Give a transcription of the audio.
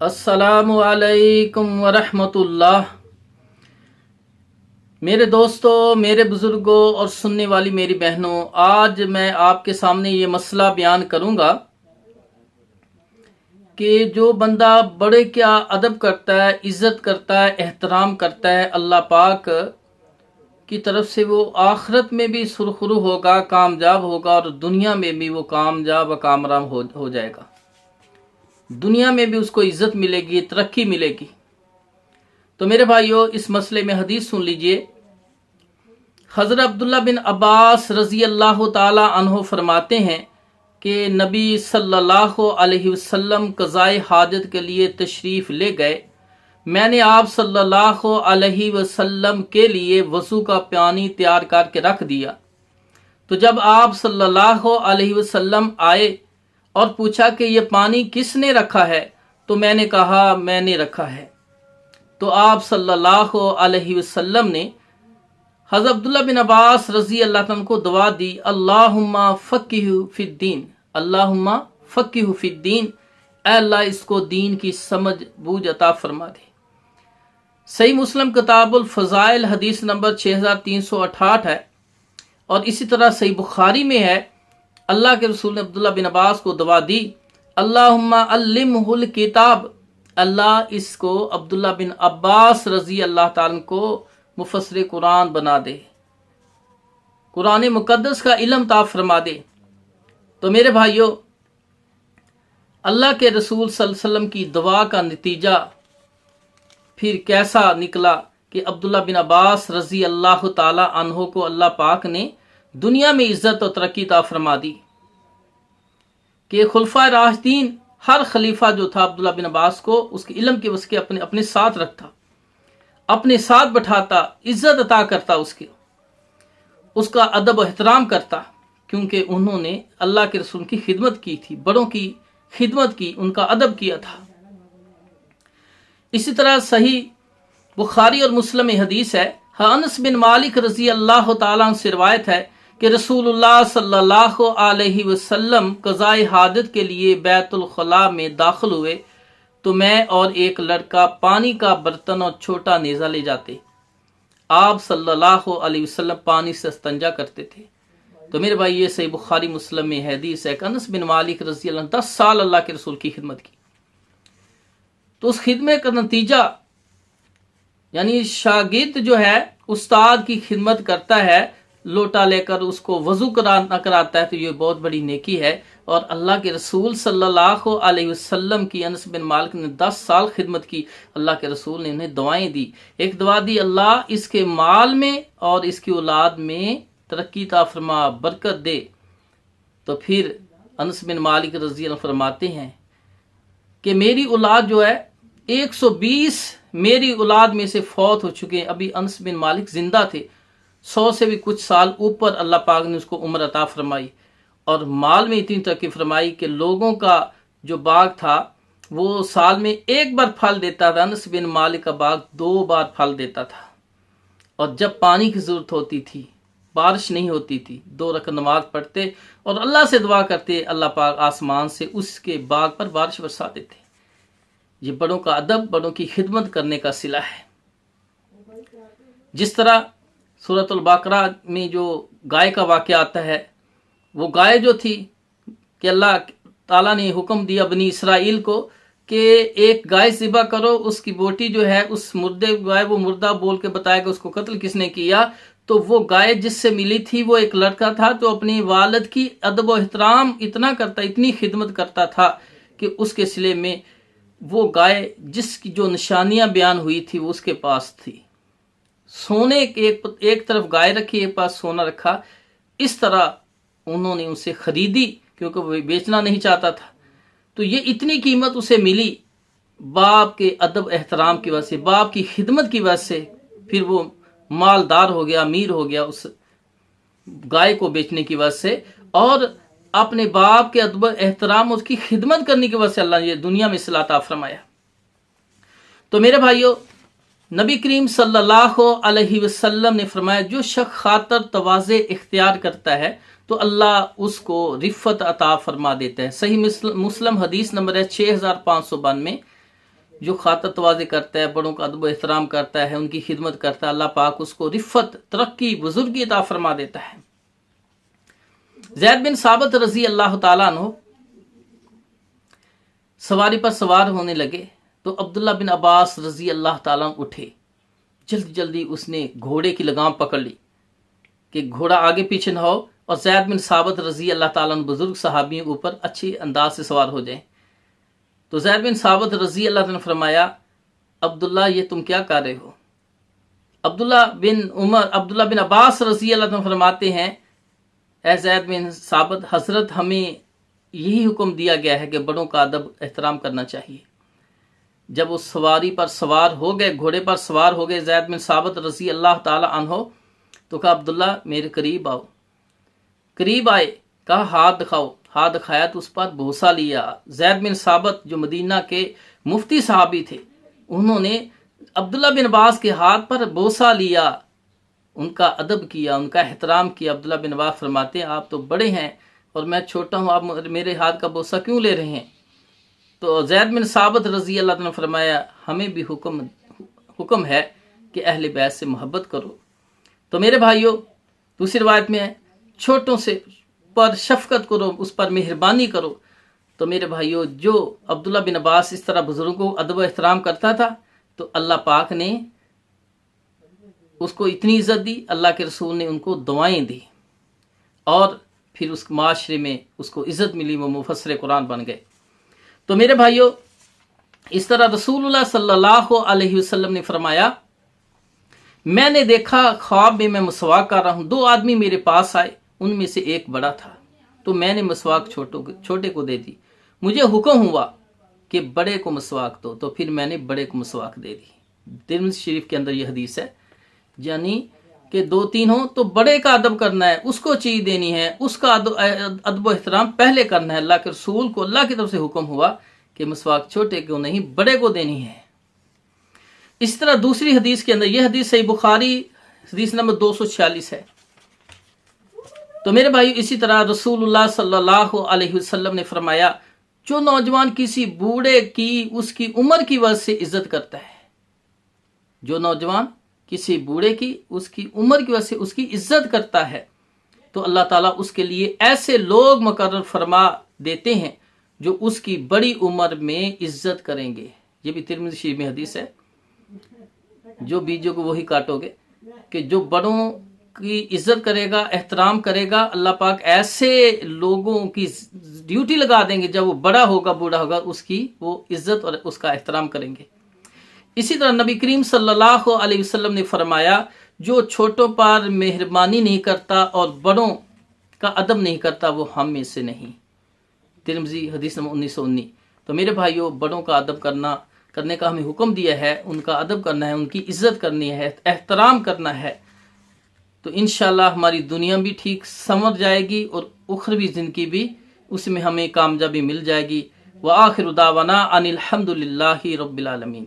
السلام علیکم ورحمۃ اللہ۔ میرے دوستوں، میرے بزرگوں اور سننے والی میری بہنوں، آج میں آپ کے سامنے یہ مسئلہ بیان کروں گا کہ جو بندہ بڑے کیا ادب کرتا ہے، عزت کرتا ہے، احترام کرتا ہے اللہ پاک کی طرف سے، وہ آخرت میں بھی سرخرو ہوگا، کامیاب ہوگا، اور دنیا میں بھی وہ کامیاب و کامرام ہو جائے گا۔ دنیا میں بھی اس کو عزت ملے گی، ترقی ملے گی۔ تو میرے بھائیوں، اس مسئلے میں حدیث سن لیجئے۔ حضرت عبداللہ بن عباس رضی اللہ تعالی عنہ فرماتے ہیں کہ نبی صلی اللہ علیہ وسلم قضائے حاجت کے لیے تشریف لے گئے۔ میں نے آپ صلی اللہ علیہ وسلم کے لیے وضو کا پانی تیار کر کے رکھ دیا۔ تو جب آپ صلی اللہ علیہ وسلم آئے اور پوچھا کہ یہ پانی کس نے رکھا ہے، تو میں نے کہا میں نے رکھا ہے۔ تو آپ صلی اللہ علیہ وسلم نے حضرت عبداللہ بن عباس رضی اللہ عنہ کو دعا دی، اللہم فقہ فی الدین، اللہم فقہ فی الدین، اے اللہ اس کو دین کی سمجھ بوجھ عطا فرما دے۔ صحیح مسلم کتاب الفضائل حدیث نمبر 6368 ہے، اور اسی طرح صحیح بخاری میں ہے، اللہ کے رسول نے عبداللہ بن عباس کو دعا دی، اللہم علمہ الکتاب، اللہ اس کو عبداللہ بن عباس رضی اللہ تعالیٰ کو مفسر قرآن بنا دے، قرآن مقدس کا علم عطا فرما دے۔ تو میرے بھائیوں، اللہ کے رسول صلی اللہ علیہ وسلم کی دعا کا نتیجہ پھر کیسا نکلا کہ عبداللہ بن عباس رضی اللہ تعالی عنہ کو اللہ پاک نے دنیا میں عزت و ترقی عطا فرما دی کہ خلفائے راشدین، ہر خلیفہ جو تھا عبداللہ بن عباس کو اس کے علم کے وسع اپنے ساتھ رکھتا، اپنے ساتھ بٹھاتا، عزت عطا کرتا، اس کا ادب و احترام کرتا، کیونکہ انہوں نے اللہ کے رسول کی خدمت کی تھی، بڑوں کی خدمت کی، ان کا ادب کیا تھا۔ اسی طرح صحیح بخاری اور مسلم میں حدیث ہے، انس بن مالک رضی اللہ تعالیٰ عنہ سے روایت ہے کہ رسول اللہ صلی اللہ علیہ وسلم قضائے حاجت کے لیے بیت الخلاء میں داخل ہوئے تو میں اور ایک لڑکا پانی کا برتن اور چھوٹا نیزہ لے جاتے۔ آپ صلی اللہ علیہ وسلم پانی سے استنجا کرتے تھے۔ تو میرے بھائی، یہ صحیح بخاری مسلم میں حدیث ہے کہ انس بن مالک رضی اللہ عنہ 10 سال اللہ کے رسول کی خدمت کی۔ تو اس خدمت کا نتیجہ، یعنی شاگرد جو ہے استاد کی خدمت کرتا ہے، لوٹا لے کر اس کو وضو کراتا ہے، تو یہ بہت بڑی نیکی ہے۔ اور اللہ کے رسول صلی اللہ علیہ وسلم کی انس بن مالک نے 10 سال خدمت کی۔ اللہ کے رسول نے انہیں دعائیں دی۔ ایک دعا دی، اللہ اس کے مال میں اور اس کی اولاد میں ترقی عطا فرما، برکت دے۔ تو پھر انس بن مالک رضی اللہ عنہ فرماتے ہیں کہ میری اولاد جو ہے 120 میری اولاد میں سے فوت ہو چکے ہیں، ابھی انس بن مالک زندہ تھے، 100 سے بھی کچھ سال اوپر اللہ پاک نے اس کو عمر عطا فرمائی، اور مال میں اتنی ترقی فرمائی کہ لوگوں کا جو باغ تھا وہ سال میں ایک بار پھل دیتا تھا، انس بن مالک کا باغ 2 بار پھل دیتا تھا۔ اور جب پانی کی ضرورت ہوتی تھی، بارش نہیں ہوتی تھی، 2 رکعت نماز پڑھتے اور اللہ سے دعا کرتے، اللہ پاک آسمان سے اس کے باغ پر بارش برسا دیتے۔ یہ بڑوں کا ادب، بڑوں کی خدمت کرنے کا صلہ ہے۔ جس طرح سورۃ البقرہ میں جو گائے کا واقعہ آتا ہے، وہ گائے جو تھی کہ اللہ تعالیٰ نے حکم دیا بنی اسرائیل کو کہ ایک گائے ذبح کرو، اس کی بوٹی جو ہے اس مردے گائے، وہ مردہ بول کے بتائے گا اس کو قتل کس نے کیا۔ تو وہ گائے جس سے ملی تھی وہ ایک لڑکا تھا جو اپنے والد کی ادب و احترام اتنا کرتا، اتنی خدمت کرتا تھا کہ اس کے صلے میں وہ گائے جس کی جو نشانیاں بیان ہوئی تھی وہ اس کے پاس تھی۔ سونے ایک طرف گائے رکھی، ایک پاس سونا رکھا، اس طرح انہوں نے اسے خریدی کیونکہ وہ بیچنا نہیں چاہتا تھا۔ تو یہ اتنی قیمت اسے ملی باپ کے ادب احترام کی وجہ سے، باپ کی خدمت کی وجہ سے، پھر وہ مالدار ہو گیا، امیر ہو گیا اس گائے کو بیچنے کی وجہ سے، اور اپنے باپ کے ادب احترام، اس کی خدمت کرنے کی وجہ سے اللہ نے یہ دنیا میں صلہ عطا فرمایا۔ تو میرے بھائیوں، نبی کریم صلی اللہ علیہ وسلم نے فرمایا، جو شخص خاطر تواضع اختیار کرتا ہے تو اللہ اس کو رفت عطا فرما دیتا ہے۔ صحیح مسلم حدیث نمبر ہے 6592۔ جو خاطر تواضع کرتا ہے، بڑوں کا ادب و احترام کرتا ہے، ان کی خدمت کرتا ہے، اللہ پاک اس کو رفت، ترقی، بزرگی عطا فرما دیتا ہے۔ زید بن ثابت رضی اللہ تعالیٰ عنہ سواری پر سوار ہونے لگے تو عبداللہ بن عباس رضی اللہ تعالیٰ عنہ اٹھے، جلدی جلدی اس نے گھوڑے کی لگام پکڑ لی کہ گھوڑا آگے پیچھے نہ ہو اور زید بن ثابت رضی اللہ تعالیٰ عنہ بزرگ صحابی اوپر اچھی انداز سے سوار ہو جائیں۔ تو زید بن ثابت رضی اللہ تعالیٰ نے فرمایا، عبداللہ یہ تم کیا کر رہے ہو؟ عبداللہ بن عباس رضی اللہ عنہ فرماتے ہیں، اے زید بن ثابت، حضرت ہمیں یہی حکم دیا گیا ہے کہ بڑوں کا ادب احترام کرنا چاہیے۔ جب وہ سواری پر سوار ہو گئے، گھوڑے پر سوار ہو گئے زید بن ثابت رضی اللہ تعالی عنہ، تو کہا عبداللہ میرے قریب آؤ۔ قریب آئے، کہا ہاتھ دکھاؤ۔ ہاتھ دکھایا تو اس پر بوسہ لیا۔ زید بن ثابت جو مدینہ کے مفتی صحابی تھے، انہوں نے عبداللہ بن عباس کے ہاتھ پر بوسہ لیا، ان کا ادب کیا، ان کا احترام کیا۔ عبداللہ بن عباس فرماتے ہیں آپ تو بڑے ہیں اور میں چھوٹا ہوں، آپ میرے ہاتھ کا بوسہ کیوں لے رہے ہیں؟ تو زید بن ثابت رضی اللہ عنہ نے فرمایا، ہمیں بھی حکم ہے کہ اہل بیت سے محبت کرو۔ تو میرے بھائیوں، دوسری روایت میں ہے چھوٹوں سے پر شفقت کرو، اس پر مہربانی کرو۔ تو میرے بھائیوں، جو عبداللہ بن عباس اس طرح بزرگوں کو ادب و احترام کرتا تھا تو اللہ پاک نے اس کو اتنی عزت دی، اللہ کے رسول نے ان کو دعائیں دی اور پھر اس معاشرے میں اس کو عزت ملی، وہ مفسر قرآن بن گئے۔ تو میرے بھائیوں، اس طرح رسول اللہ صلی اللہ علیہ وسلم نے فرمایا، میں نے دیکھا خواب میں مسواک کر رہا ہوں، دو آدمی میرے پاس آئے، ان میں سے ایک بڑا تھا تو میں نے مسواک چھوٹے کو دے دی۔ مجھے حکم ہوا کہ بڑے کو مسواک دو، تو پھر میں نے بڑے کو مسواک دے دی۔ ترمذی شریف کے اندر یہ حدیث ہے، یعنی کہ دو تین ہوں تو بڑے کا ادب کرنا ہے، اس کو چیز دینی ہے، اس کا ادب و احترام پہلے کرنا ہے۔ اللہ کے رسول کو اللہ کی طرف سے حکم ہوا کہ مسواک چھوٹے کو نہیں بڑے کو دینی ہے۔ اس طرح دوسری حدیث کے اندر، یہ حدیث صحیح بخاری حدیث نمبر 246 ہے۔ تو میرے بھائی، اسی طرح رسول اللہ صلی اللہ علیہ وسلم نے فرمایا، جو نوجوان کسی بوڑھے کی اس کی عمر کی وجہ سے عزت کرتا ہے، جو نوجوان کسی بوڑھے کی اس کی عمر کی وجہ سے اس کی عزت کرتا ہے تو اللہ تعالیٰ اس کے لیے ایسے لوگ مقرر فرما دیتے ہیں جو اس کی بڑی عمر میں عزت کریں گے۔ یہ بھی ترمذی شریف میں حدیث ہے، جو بیجو کو وہی کاٹو گے، کہ جو بڑوں کی عزت کرے گا، احترام کرے گا، اللہ پاک ایسے لوگوں کی ڈیوٹی لگا دیں گے، جب وہ بڑا ہوگا، بوڑھا ہوگا، اس کی وہ عزت اور اس کا احترام کریں گے۔ اسی طرح نبی کریم صلی اللہ علیہ وسلم نے فرمایا، جو چھوٹوں پر مہربانی نہیں کرتا اور بڑوں کا ادب نہیں کرتا وہ ہم میں سے نہیں۔ ترمذی حدیث نمبر 1919۔ تو میرے بھائیوں، بڑوں کا ادب کرنے کا ہمیں حکم دیا ہے، ان کا ادب کرنا ہے، ان کی عزت کرنی ہے، احترام کرنا ہے، تو انشاءاللہ ہماری دنیا بھی ٹھیک سنور جائے گی اور اخروی زندگی بھی اس میں ہمیں کامیابی مل جائے گی۔ وآخر دعوانا ان الحمد للہ رب العالمین۔